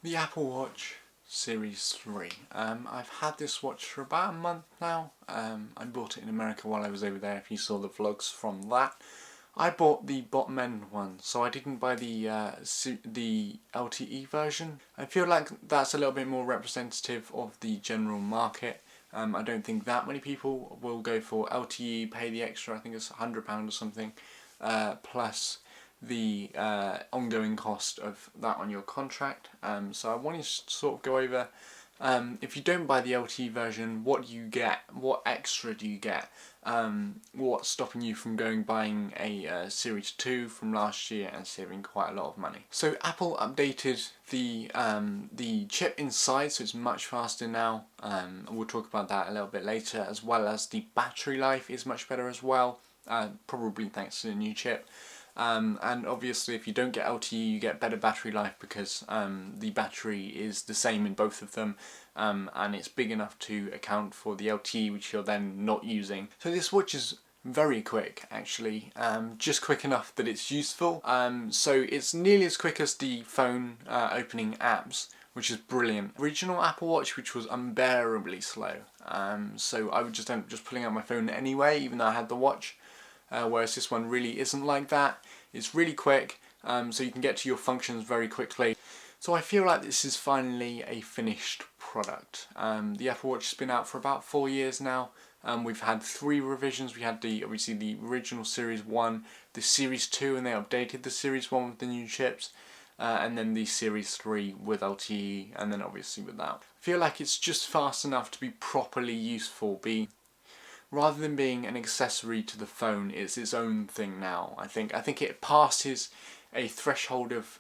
The Apple Watch Series 3. I've had this watch for about a month now. I bought it in America while I was over there, if you saw the vlogs from that. I bought the bottom end one, so I didn't buy the LTE version. I feel like that's a little bit more representative of the general market. I don't think that many people will go for LTE, pay the extra, I think it's £100 or something, plus the ongoing cost of that on your contract. So I wanted to sort of go over, if you don't buy the LTE version, what do you get? What extra do you get? What's stopping you from buying a Series 2 from last year and saving quite a lot of money? So Apple updated the chip inside, so it's much faster now. We'll talk about that a little bit later, as well as the battery life is much better as well, probably thanks to the new chip. And obviously if you don't get LTE you get better battery life because the battery is the same in both of them, and it's big enough to account for the LTE which you're then not using. So this watch is very quick actually, just quick enough that it's useful. So it's nearly as quick as the phone opening apps, which is brilliant. Original Apple Watch, which was unbearably slow, so I would just end up just pulling out my phone anyway even though I had the watch. Whereas this one really isn't like that. It's really quick, so you can get to your functions very quickly. So I feel like this is finally a finished product. The Apple Watch has been out for about 4 years now. We've had 3 revisions. We had obviously the original Series 1, the Series 2, and they updated the Series 1 with the new chips, and then the Series 3 with LTE, and then obviously with that. I feel like it's just fast enough to be properly useful, rather than being an accessory to the phone, it's its own thing now. I think it passes a threshold of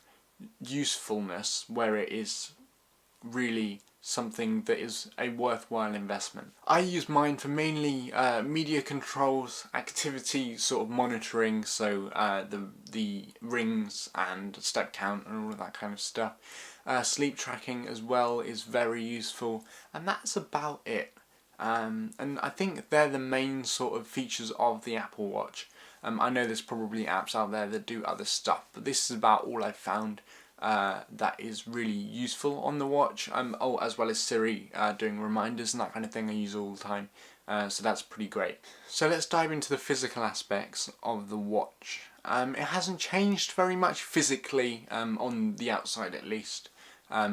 usefulness where it is really something that is a worthwhile investment. I use mine for mainly media controls, activity sort of monitoring, so the rings and step count and all of that kind of stuff. Sleep tracking as well is very useful, and that's about it. And I think they're the main sort of features of the Apple Watch. I know there's probably apps out there that do other stuff, but this is about all I've found that is really useful on the watch. Oh, as well as Siri doing reminders and that kind of thing I use all the time. So that's pretty great. So let's dive into the physical aspects of the watch. It hasn't changed very much physically, on the outside at least,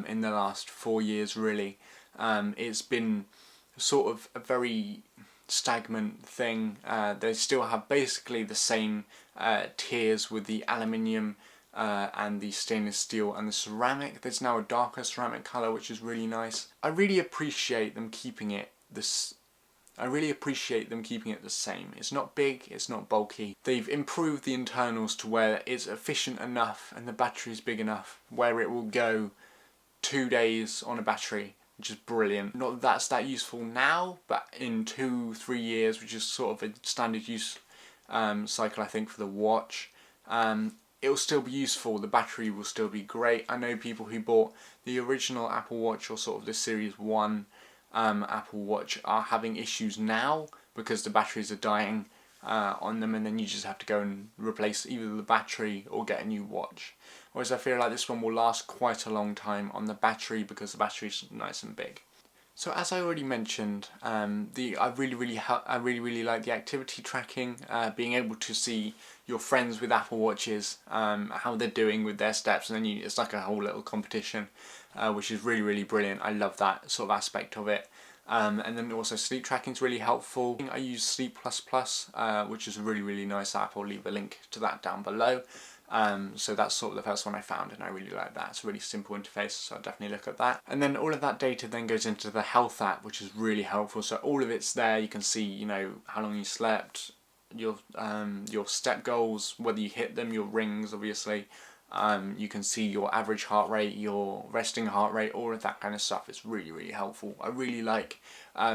in the last 4 years really. It's been sort of a very stagnant thing. They still have basically the same tiers with the aluminium and the stainless steel and the ceramic. There's now a darker ceramic colour which is really nice. I really appreciate them keeping it the same. It's not big, it's not bulky. They've improved the internals to where it's efficient enough and the battery's big enough where it will go 2 days on a battery, which is brilliant. Not that that's that useful now, but in 2-3 years, which is sort of a standard use cycle I think for the watch, it will still be useful. The battery will still be great. I know people who bought the original Apple Watch or sort of the Series 1 Apple Watch are having issues now because the batteries are dying on them, and then you just have to go and replace either the battery or get a new watch. Whereas I feel like this one will last quite a long time on the battery because the battery's nice and big. So as I already mentioned, I really like the activity tracking, being able to see your friends with Apple Watches, how they're doing with their steps, and then it's like a whole little competition, which is really brilliant. I love that sort of aspect of it. And then also sleep tracking is really helpful. I use Sleep++, which is a really nice app. I'll leave a link to that down below. So that's sort of the first one I found, and I really like that. It's a really simple interface, so I'll definitely look at that. And then all of that data then goes into the health app, which is really helpful. So all of it's there. You can see, you know, how long you slept, your step goals, whether you hit them, your rings, obviously. You can see your average heart rate, your resting heart rate, all of that kind of stuff. It's really helpful. I really like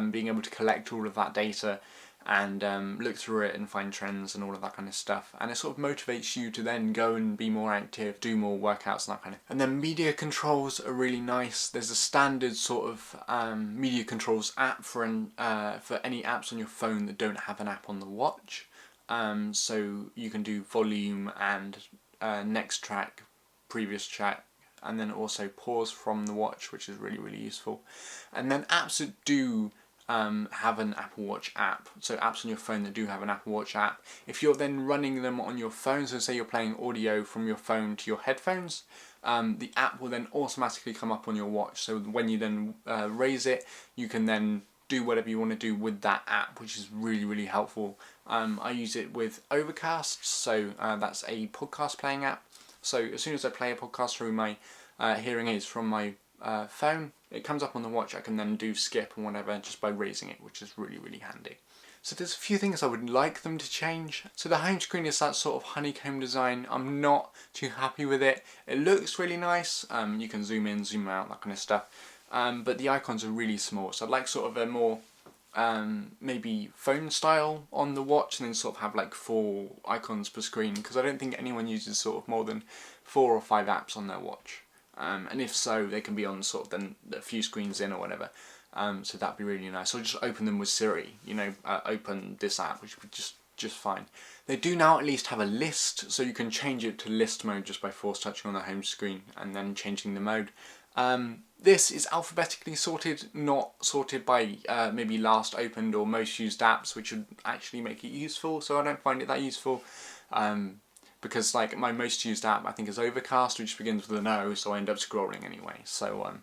being able to collect all of that data and look through it and find trends and all of that kind of stuff, and it sort of motivates you to then go and be more active, do more workouts and that kind of. And then media controls are really nice. There's a standard sort of media controls app for any apps on your phone that don't have an app on the watch. So you can do volume and next track, previous track, and then also pause from the watch, which is really, really useful. And then apps that do have an Apple Watch app, so apps on your phone that do have an Apple Watch app, if you're then running them on your phone, so say you're playing audio from your phone to your headphones, the app will then automatically come up on your watch, so when you then raise it, you can then do whatever you want to do with that app, which is really, really helpful. I use it with Overcast, so that's a podcast playing app. So as soon as I play a podcast through my hearing aids from my phone, it comes up on the watch. I can then do skip and whatever just by raising it, which is really, really handy. So there's a few things I would like them to change. So the home screen is that sort of honeycomb design. I'm not too happy with it. It looks really nice. You can zoom in, zoom out, that kind of stuff. But the icons are really small. So I'd like sort of a more maybe phone style on the watch, and then sort of have like 4 icons per screen, because I don't think anyone uses sort of more than 4 or 5 apps on their watch. And if so, they can be on sort of then a few screens in or whatever. So that'd be really nice. Or just open them with Siri, open this app, which would be just fine. They do now at least have a list, so you can change it to list mode just by force touching on the home screen and then changing the mode. This is alphabetically sorted, not sorted by maybe last opened or most used apps, which would actually make it useful, so I don't find it that useful. Because like my most used app I think is Overcast, which begins with an O, so I end up scrolling anyway. So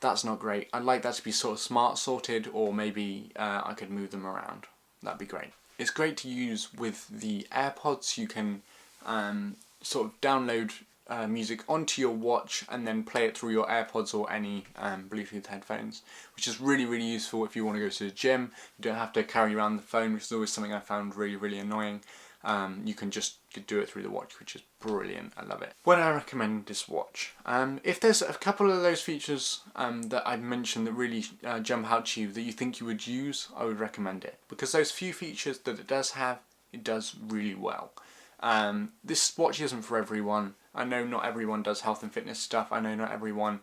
that's not great. I'd like that to be sort of smart sorted, or maybe I could move them around. That'd be great. It's great to use with the AirPods. You can sort of download music onto your watch and then play it through your AirPods or any Bluetooth headphones, which is really, really useful if you want to go to the gym. You don't have to carry around the phone, which is always something I found really, really annoying. You can just do it through the watch, which is brilliant. I love it. When I recommend this watch, if there's a couple of those features that I've mentioned that really jump out to you that you think you would use, I would recommend it, because those few features that it does have, it does really well. This watch isn't for everyone. I know not everyone does health and fitness stuff. I know not everyone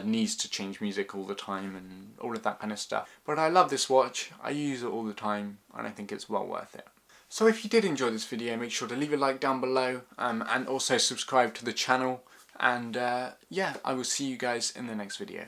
needs to change music all the time and all of that kind of stuff. But I love this watch. I use it all the time, and I think it's well worth it. So if you did enjoy this video, make sure to leave a like down below and also subscribe to the channel. And yeah, I will see you guys in the next video.